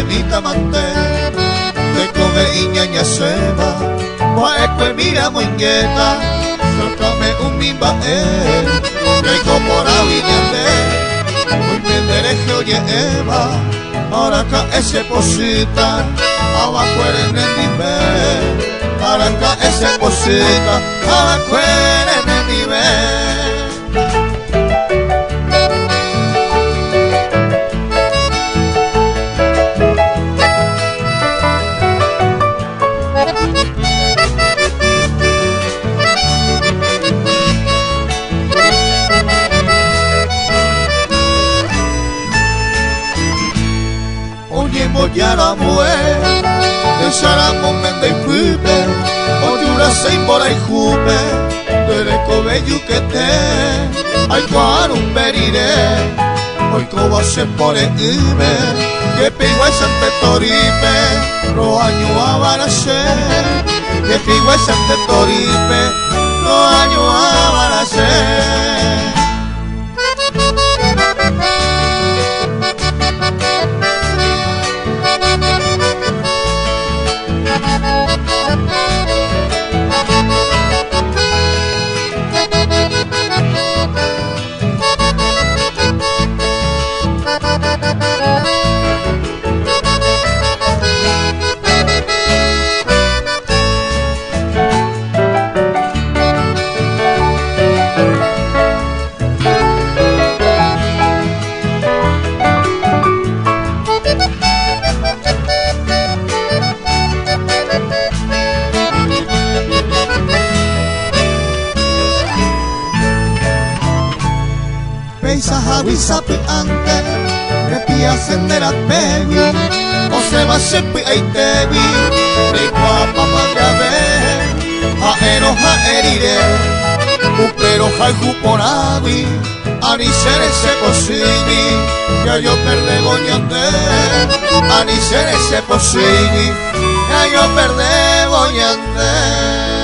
bonita mante, de come iñaña seba, pues mira muy inquieta, sócame un mimba que incorporado y muy bien derecho oye Eva, ahora acá ese posita, abajo en el nivel, ahora acá ese posita, abajo en el nivel. Yara muer, de Saramo mende y fupe, o yura se imbora y jupe, de recobe yuquete, ay cuarum berire, hoy coba se pone ime, que pigo es ante toripe, lo año a barase, que pigo es ante toripe, lo año a barase. Sapi ante, repia sendera pewi, o se va sepi ay tewi, de guapa magrave, aero erire, upero juporawi, anisere se posibi, ya yo perde goñande, anisere se posibi, ya yo perde goñande.